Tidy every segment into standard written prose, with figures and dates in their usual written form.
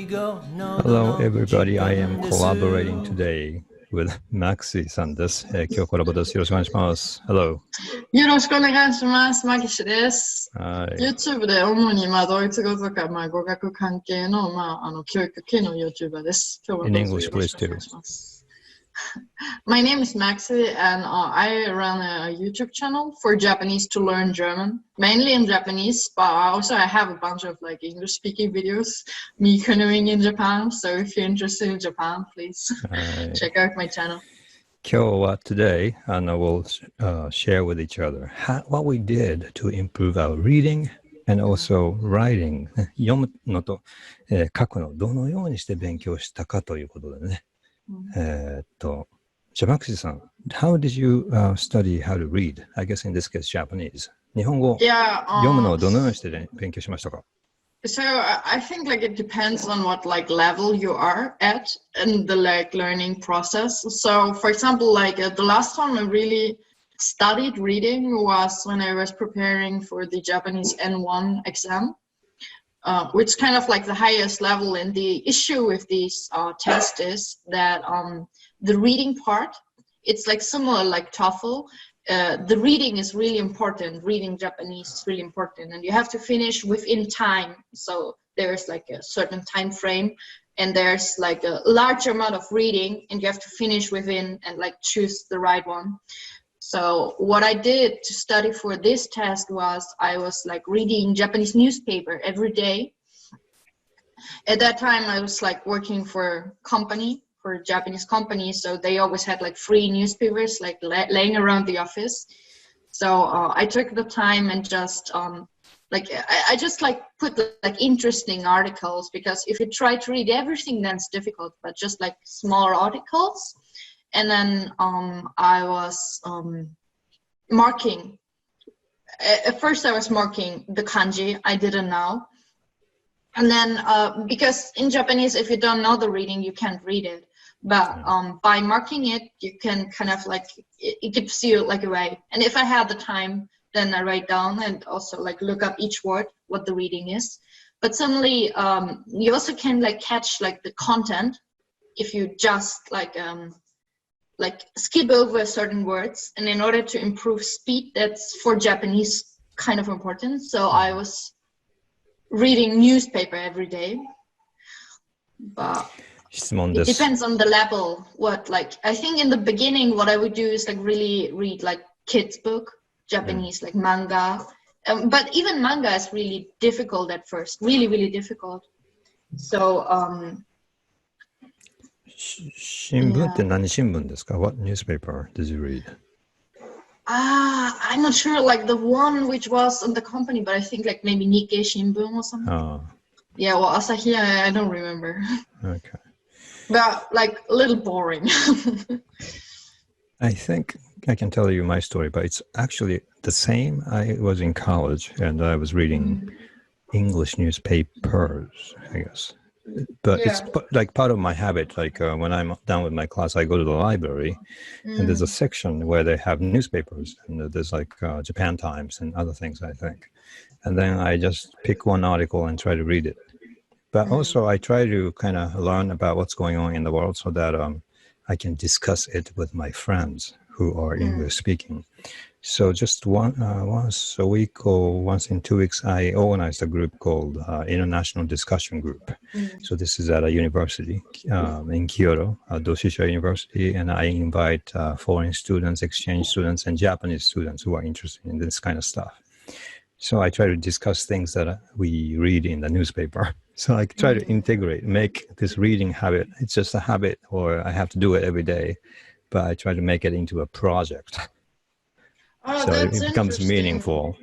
Hello, everybody. I am collaborating today with Maxie さんです。今日コラボです。よろしくお願いします。Hello. よろしくお願いします。マキシです。はい。YouTube で主にドイツ語とか語学関係の教育系の YouTuber です。今日は In どうぞ English, よろ please しくお願 too. いします。My name is Maxie and I run a YouTube channel for Japanese to learn German, mainly in Japanese, but also I have a bunch of English speaking videos, me canoeing in Japan. So if you're interested in Japan, please check out my channel. 今日は today, we'll share with each other what we did to improve our reading and also writing. 読むのと、書くのどのようにして勉強したかということでね。じゃあ、マクシさん、how did you study how to read? I guess in this case, Japanese. 日本語、読むのをどのようにして勉強しましたか？ So I think it depends on what level you are at in the learning process. So for example, the last time I really studied reading was when I was preparing for the Japanese N1 exam, which kind of the highest level. And the issue with these tests is that the reading part, it's similar like TOEFL. The reading is really important. Reading Japanese is really important, and you have to finish within time. So there's a certain time frame, and there's a large amount of reading, and you have to finish within and choose the right one. So what I did to study for this test was I was reading Japanese newspaper every day. At that time, I was working for a Japanese company, so they always had free newspapers laying around the office. So I took the time and just I just put interesting articles, because if you try to read everything, then it's difficult, but just smaller articles. And then I was marking. At first I was marking the kanji. I didn't know. And then because in Japanese, if you don't know the reading, you can't read it. But by marking it, you can kind of it gives you a way. And if I had the time, then I write down and also look up each word, what the reading is. But suddenly you also can catch the content if you just skip over certain words. And in order to improve speed, that's for Japanese kind of important. So I was reading newspaper every day, but it depends on the level. I think in the beginning, what I would do is really read kids book, Japanese, manga. But even manga is really difficult at first, really, really difficult. So, 新聞って何新聞ですか？ What newspaper did you read? I'm not sure, the one which was in the company, but I think maybe Nikkei Shimbun or something. Yeah, well, Asahi, I don't remember. Okay. But a little boring. I think I can tell you my story, but it's actually the same. I was in college and I was reading English newspapers, I guess. But it's part of my habit. When I'm done with my class, I go to the library, and there's a section where they have newspapers, and there's Japan Times and other things, I think. And then I just pick one article and try to read it. But also I try to kind of learn about what's going on in the world so that I can discuss it with my friends who are English speaking. So just once a week or once in 2 weeks, I organized a group called International Discussion Group. So this is at a university in Kyoto, Doshisha University, and I invite foreign students, exchange students, and Japanese students who are interested in this kind of stuff. So I try to discuss things that we read in the newspaper. So I try to make this reading habit. It's just a habit, or I have to do it every day, but I try to make it into a project. So it becomes meaningful,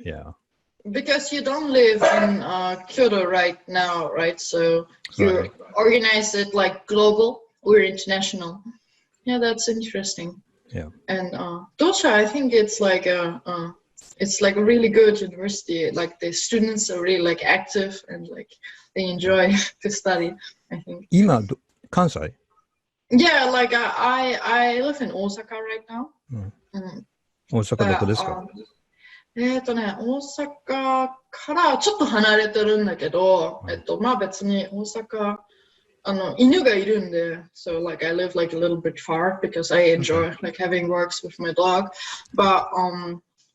Because you don't live in Kyoto right now, right? So you organize it global or international. Yeah, that's interesting. Yeah. And Dosha, I think it's it's a really good university. The students are really active and they enjoy to study, I think. 今、関西? Yeah, I live in Osaka right now. 大阪どこですか？大阪からちょっと離れてるんだけど、別に大阪犬がいるんで, so like I live like a little bit far because I enjoy like having walks with my dog. But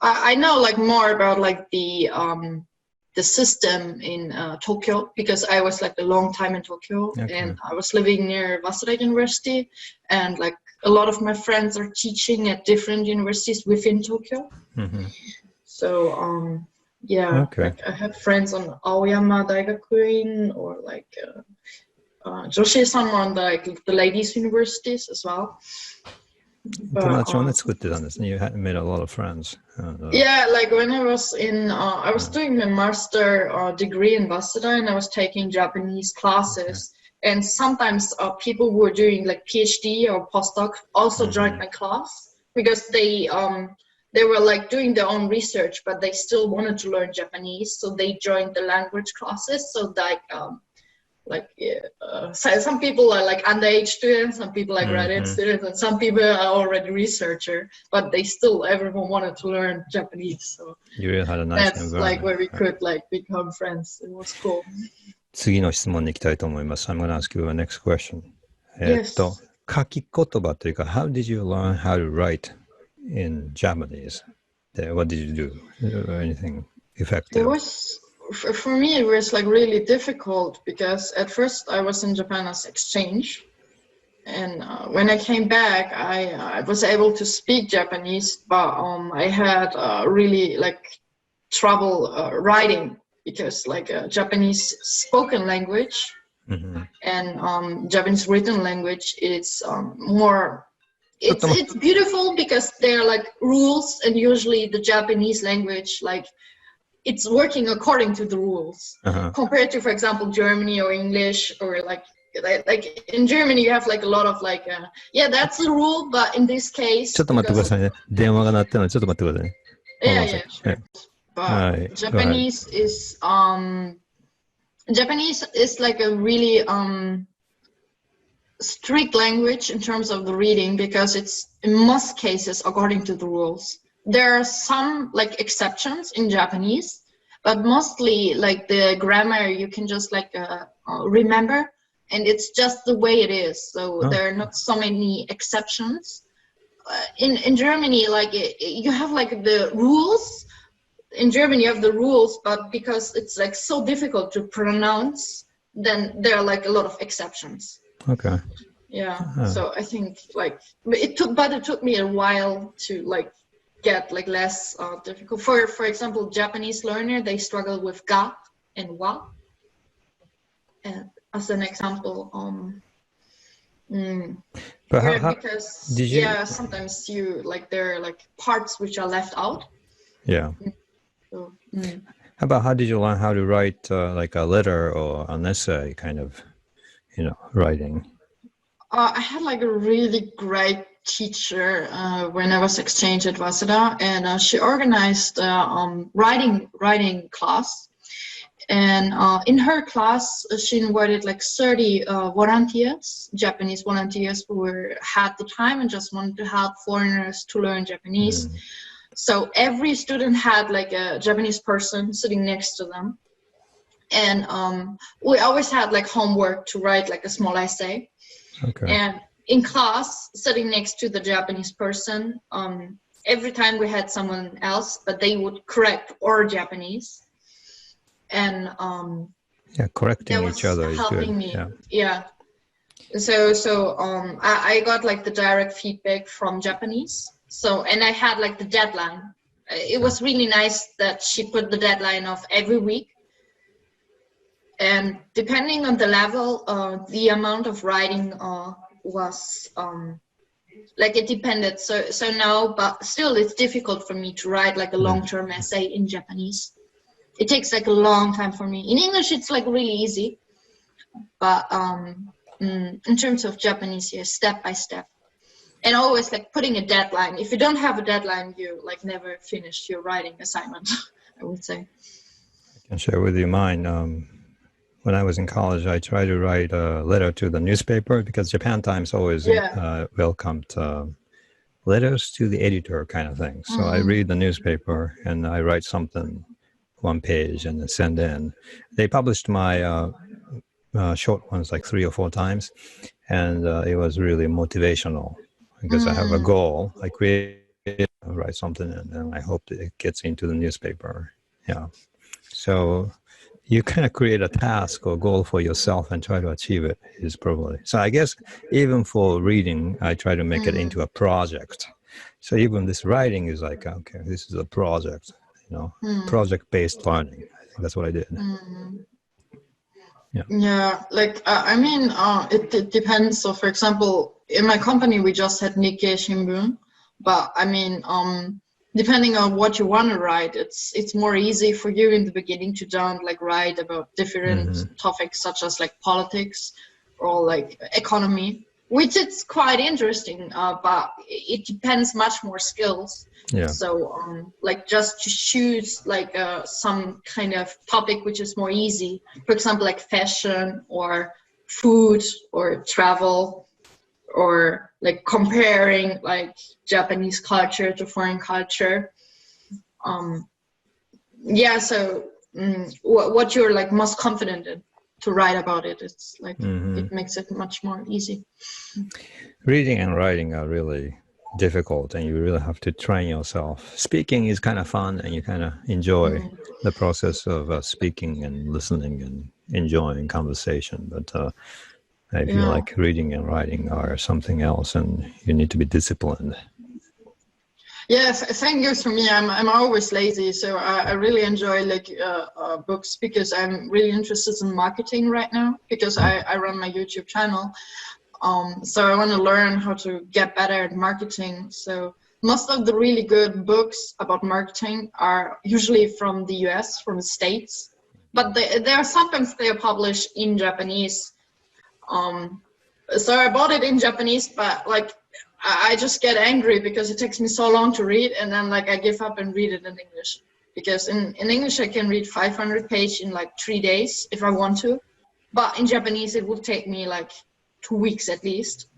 I know like more about like the system in Tokyo because I was like a long time in Tokyo and I was living near Waseda University and like a lot of my friends are teaching at different universities within Tokyo. So like I have friends on Aoyama Daigakuin or like Joshi-san on the ladies' universities as well. You made a lot of friends. Yeah, like when I was in, I was doing my master degree in Waseda and I was taking Japanese classes. And sometimes people who were doing like PhD or postdoc also joined my class because they were like doing their own research, but they still wanted to learn Japanese. So they joined the language classes. So so some people are like underage students, some people are graduate students, and some people are already researcher, but everyone wanted to learn Japanese. So you really had a nice that's like where we could like become friends. It was cool. 次の質問に行きたいと思います。I'm going to ask you a next question. Yes. 書き言葉というか How did you learn how to write in Japanese? What did you do? Anything effective? For me, it was like really difficult because at first I was in Japan as exchange. And when I came back, I was able to speak Japanese, but I had really like trouble writing because like Japanese spoken language and Japanese written language, it's more, it's beautiful because they're like rules, and usually the Japanese language, like it's working according to the rules compared to, for example, Germany or English or like in Germany you have like a lot of like that's the rule, but in this case ちょっと待ってくださいね。電話が鳴ってるのでちょっと待ってくださいね。sure. But Japanese is like a really strict language in terms of the reading because it's in most cases according to the rules. There are some like exceptions in Japanese, but mostly like the grammar you can just like remember, and it's just the way it is. So there are not so many exceptions. In Germany, like you have like the rules. In Germany, you have the rules, but because it's like so difficult to pronounce, then there are like a lot of exceptions. Okay. Yeah. So I think like it took me a while to like get like less difficult. For example, Japanese learner, they struggle with ga and wa. And as an example, because sometimes you like there are like parts which are left out. Yeah. So, how did you learn how to write like a letter or an essay kind of, writing? I had like a really great teacher when I was exchange at Waseda, and she organized writing class. And in her class, she invited like 30 volunteers, Japanese volunteers who had the time and just wanted to help foreigners to learn Japanese. So every student had like a Japanese person sitting next to them. And we always had like homework to write like a small essay. Okay. And in class, sitting next to the Japanese person, every time we had someone else, but they would correct our Japanese. And correcting each other is helping good. Me. Yeah. So I got like the direct feedback from Japanese. So, and I had like the deadline. It was really nice that she put the deadline of every week. And depending on the level, the amount of writing was like it depended. So now, but still it's difficult for me to write like a long-term essay in Japanese. It takes like a long time for me. In English, it's like really easy. But in terms of Japanese, step by step. And always like putting a deadline. If you don't have a deadline, you like never finish your writing assignment, I would say. I can share with you mine. When I was in college, I tried to write a letter to the newspaper because Japan Times always welcomed letters to the editor kind of thing. So I read the newspaper and I write something, one page, and then send in. They published my short ones, like 3 or 4 times, and it was really motivational because I have a goal. I write something, and then I hope that it gets into the newspaper. Yeah. So you kind of create a task or goal for yourself and try to achieve it is probably. So I guess even for reading, I try to make it into a project. So even this writing is like, okay, this is a project, project-based learning. I think that's what I did. Yeah, like I mean, it depends. So, for example, in my company, we just had Nikkei Shimbun, but I mean, depending on what you want to write, it's more easy for you in the beginning to don't like write about different topics such as like politics or like economy, which is quite interesting. But it depends much more skills. Yeah. So like just to choose like some kind of topic which is more easy, for example, like fashion or food or travel, or like comparing like Japanese culture to foreign culture. Yeah, so what you're like most confident in to write about it, it's like it makes it much more easy. Reading and writing are really difficult, and you really have to train yourself. Speaking is kind of fun, and you kind of enjoy the process of speaking and listening and enjoying conversation. But I feel like reading and writing are something else, and you need to be disciplined. Yes, same goes for me. I'm always lazy, so I really enjoy like books because I'm really interested in marketing right now because I run my YouTube channel. So I want to learn how to get better at marketing. So most of the really good books about marketing are usually from the US, from the States, but they are sometimes they are published in Japanese. So I bought it in Japanese, but like I just get angry because it takes me so long to read, and then like I give up and read it in English. Because in English I can read 500 pages in like 3 days if I want to, but in Japanese it would take me like 2 weeks at least.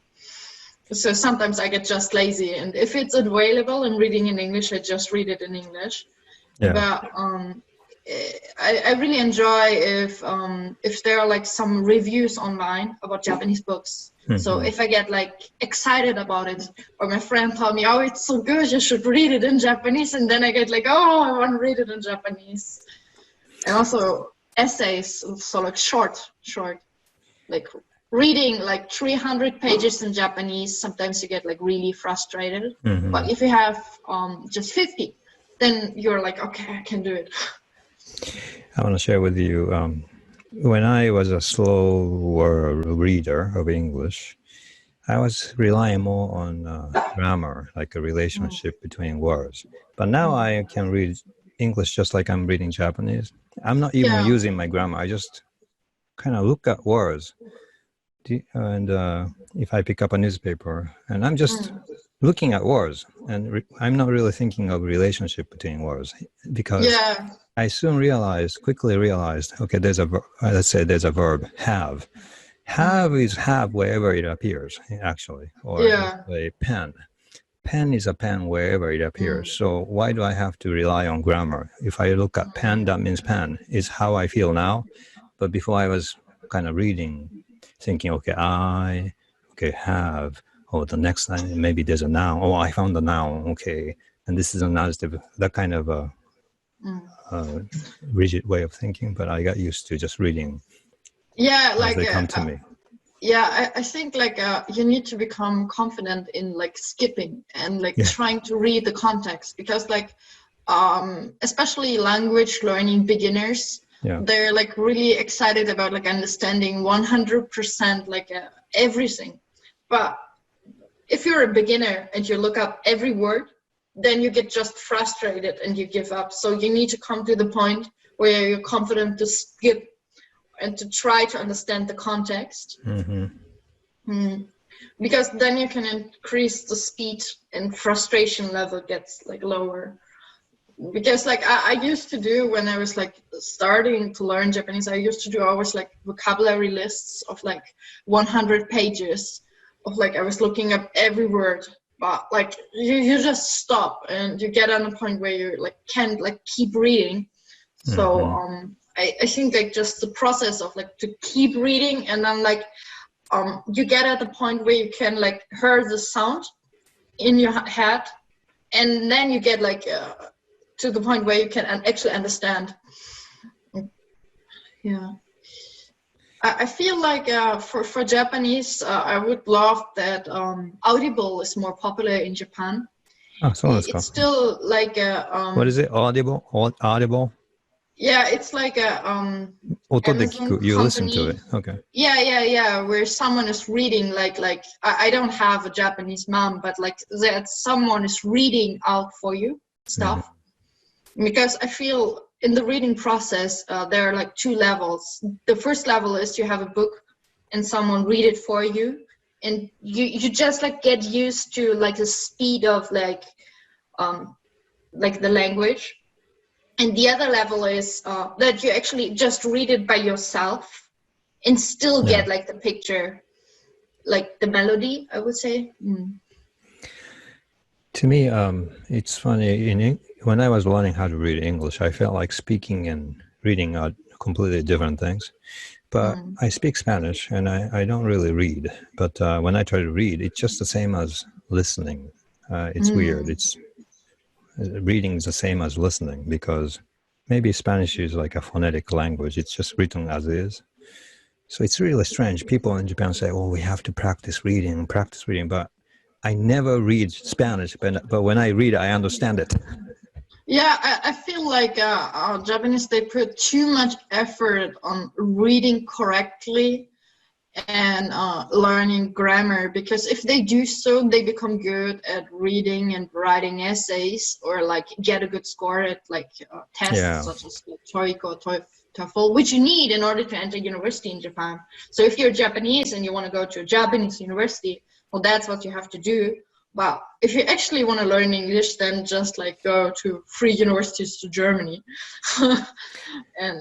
So sometimes I get just lazy, and if it's available and reading in English, I just read it in English. Yeah. But I really enjoy if there are like some reviews online about Japanese books. So if I get like excited about it, or my friend told me, oh, it's so good, you should read it in Japanese, and then I get like, oh, I want to read it in Japanese. And also essays, so like short, like reading like 300 pages in Japanese, sometimes you get like really frustrated. But if you have just 50, then you're like, okay, I can do it. I want to share with you, when I was a slower reader of English, I was relying more on grammar, like a relationship between words. But now I can read English just like I'm reading Japanese. I'm not even using my grammar. I just kind of look at words. And if I pick up a newspaper, and I'm just looking at words, and I'm not really thinking of relationship between words, because I quickly realized, okay, there's a let's say there's a verb, have. Have is have wherever it appears, actually, or a pen. Pen is a pen wherever it appears. So why do I have to rely on grammar? If I look at pen, that means pen is how I feel now. But before I was kind of reading, thinking, okay, have, or the next line, maybe there's a noun. Oh, I found the noun, okay. And this is an adjective, that kind of rigid way of thinking, but I got used to just reading as they come to me. Yeah, I think like you need to become confident in like skipping and like trying to read the context, because like especially language learning beginners, they're like really excited about like understanding 100% like everything. But if you're a beginner and you look up every word, then you get just frustrated and you give up. So you need to come to the point where you're confident to skip and to try to understand the context. Because then you can increase the speed and frustration level gets like lower. Because like I used to do when I was like starting to learn Japanese, I used to do always like vocabulary lists of like 100 pages of like I was looking up every word. But like you just stop and you get on a point where you like can't like keep reading. So I think like just the process of like to keep reading, and then like you get at the point where you can like hear the sound in your head, and then you get like to the point where you can actually understand. Yeah. I feel like for Japanese, I would love that Audible is more popular in Japan. It's still like a what is it? Audible? Yeah, it's like a Amazon you company. listen to it. Okay. Yeah. Where someone is reading like I don't have a Japanese mom, but like that someone is reading out for you stuff. Because I feel in the reading process there are like two levels. The first level is you have a book and someone read it for you, and you just like get used to like the speed of like the language. And the other level is that you actually just read it by yourself and still get like the picture, like the melody, I would say. To me, it's funny. When I was learning how to read English, I felt like speaking and reading are completely different things. But I speak Spanish and I don't really read. But when I try to read, it's just the same as listening. It's weird. Reading is the same as listening, because maybe Spanish is like a phonetic language. It's just written as is. So it's really strange. People in Japan say, "Oh, we have to practice reading." But I never read Spanish, but when I read, I understand it. Yeah, I feel like Japanese, they put too much effort on reading correctly and learning grammar, because if they do so, they become good at reading and writing essays, or like get a good score at like tests such as TOEIC or TOEFL, which you need in order to enter university in Japan. So if you're Japanese and you want to go to a Japanese university, well, that's what you have to do. But if you actually want to learn English, then just like go to free universities to Germany. And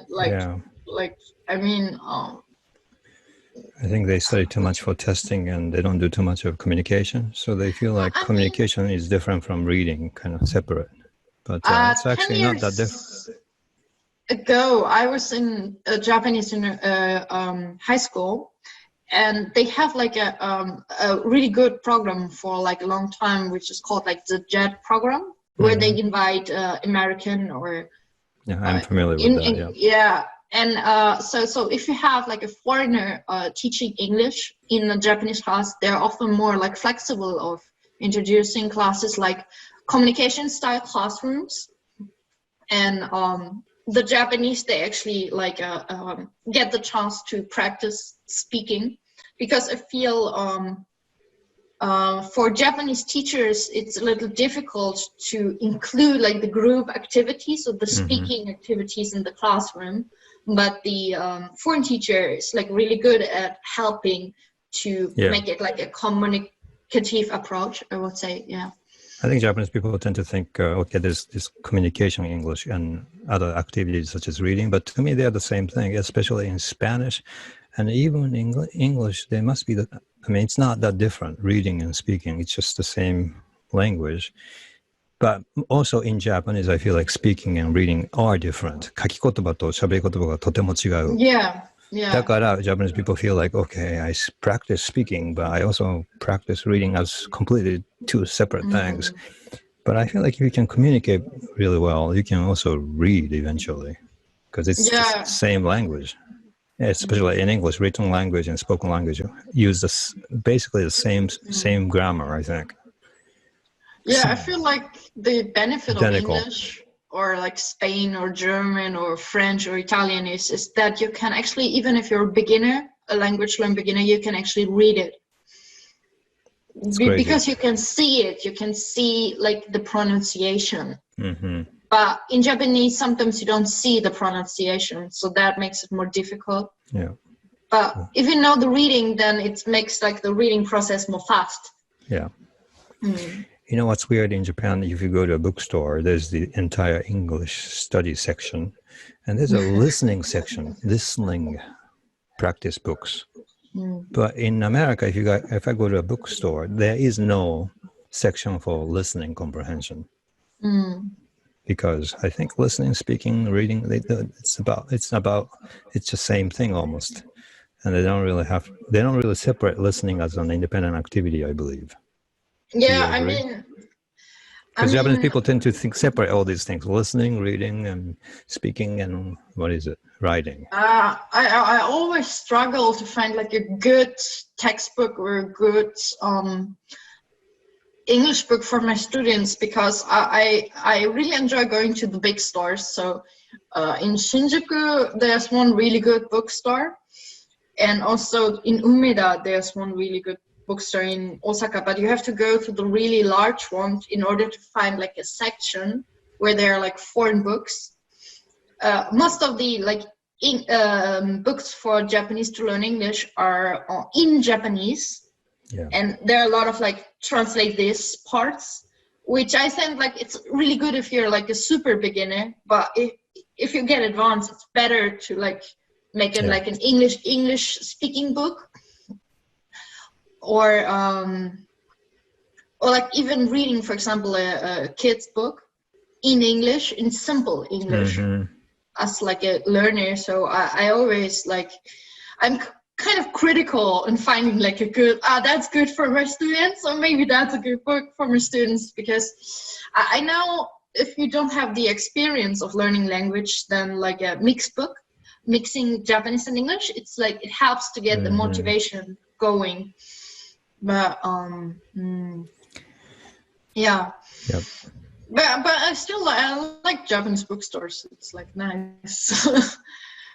I mean, I think they study too much for testing and they don't do too much of communication. So they feel like communication is different from reading, kind of separate. But it's actually not that different. Ago, I was in a Japanese high school, and they have like a really good program for like a long time, which is called like the JET program, where they invite American or I'm familiar with that. Yeah. And so if you have like a foreigner teaching English in a Japanese class, they're often more like flexible of introducing classes like communication style classrooms. And the Japanese, they actually like get the chance to practice speaking, because I feel for Japanese teachers, it's a little difficult to include like the group activities or the speaking activities in the classroom. But the foreign teacher is like really good at helping to make it like a communicative approach, I would say. I think Japanese people tend to think, okay, there's this communication in English and other activities such as reading, but to me they're the same thing, especially in Spanish. And even in English, they must be it's not that different, reading and speaking. It's just the same language. But also in Japanese, I feel like speaking and reading are different. 書き言葉と喋り言葉がとても違う。だから Japanese people feel like, okay, I practice speaking, but I also practice reading as completely two separate things. But I feel like if you can communicate really well, you can also read eventually, because it's the same language. Especially in English, written language and spoken language use basically the same grammar, I think. Yeah, I feel like the benefit of English or like Spain or German or French or Italian is that you can actually, even if you're a beginner, a language learn beginner, you can actually read it. Because you can see it, you can see like the pronunciation. But in Japanese, sometimes you don't see the pronunciation, so that makes it more difficult. But if you know the reading, then it makes like the reading process more fast. You know what's weird in Japan? If you go to a bookstore, there's the entire English study section, and there's a listening section, listening practice books. But in America, if I go to a bookstore, there is no section for listening comprehension. because I think listening, speaking, reading, it's the same thing almost, and they don't really separate listening as an independent activity, I believe. Yeah, I mean, because Japanese people tend to separate all these things: listening, reading, and speaking, and writing. I always struggle to find like a good textbook or a good English book for my students, because I really enjoy going to the big stores. So in Shinjuku, there's one really good bookstore, and also in Umeda, there's one really good bookstore in Osaka, but you have to go to the really large ones in order to find like a section where there are like foreign books. Most of the like books for Japanese to learn English are in Japanese. Yeah. And there are a lot of like translate this parts, which I think like it's really good if you're like a super beginner, but if you get advanced, it's better to like make it like an English speaking book, or like even reading, for example, a kid's book in English, in simple English, as like a learner. So I always like, I'm kind of critical in finding like a good, that's good for my students, or maybe that's a good book for my students, because I know if you don't have the experience of learning language, then like a mixed book, mixing Japanese and English, it's like it helps to get the motivation going. But yeah. Yep. But I like Japanese bookstores. It's like nice.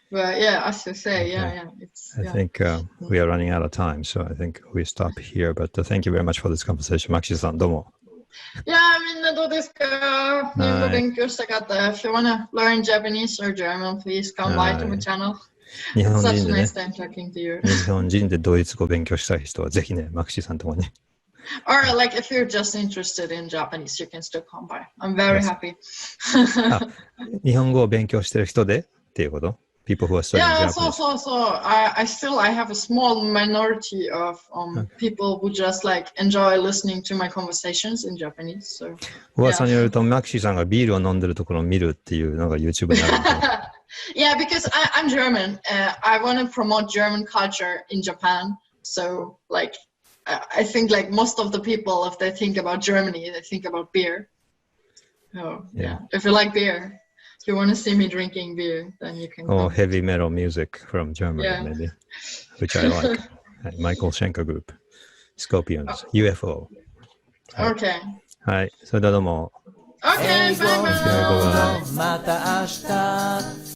But yeah, as you say, I think we are running out of time, so I think we stop here. But thank you very much for this conversation, Maxie-san. どうも。Yeah, みんなどうですか？日本語勉強したかった。If you wanna learn Japanese or German, please come by to my channel. 日本 Such 人 a で nice ね、 time talking to you. 日本人でドイツ語勉強したい人はぜひね、マキシさんとこに。Or like if you're just interested in Japanese, you can still come by. I'm very happy. 日本語を勉強してる人でっていうこと？ People who are studying Japanese. So I have a small minority of people who just like enjoy listening to my conversations in Japanese. So 噂によるとマキシさんがビールを飲んでるところを見るっていうのが YouTube にあるんで。Yeah, because I'm German. I want to promote German culture in Japan. So like I think like most of the people, if they think about Germany, they think about beer. Oh yeah. If you like beer, if you want to see me drinking beer, then you can. Oh, heavy metal music from Germany, maybe, which I like. Michael Schenker Group, Scorpions, UFO. Okay. はい、それではどうも。Okay, bye bye. Okay, bye bye. また明日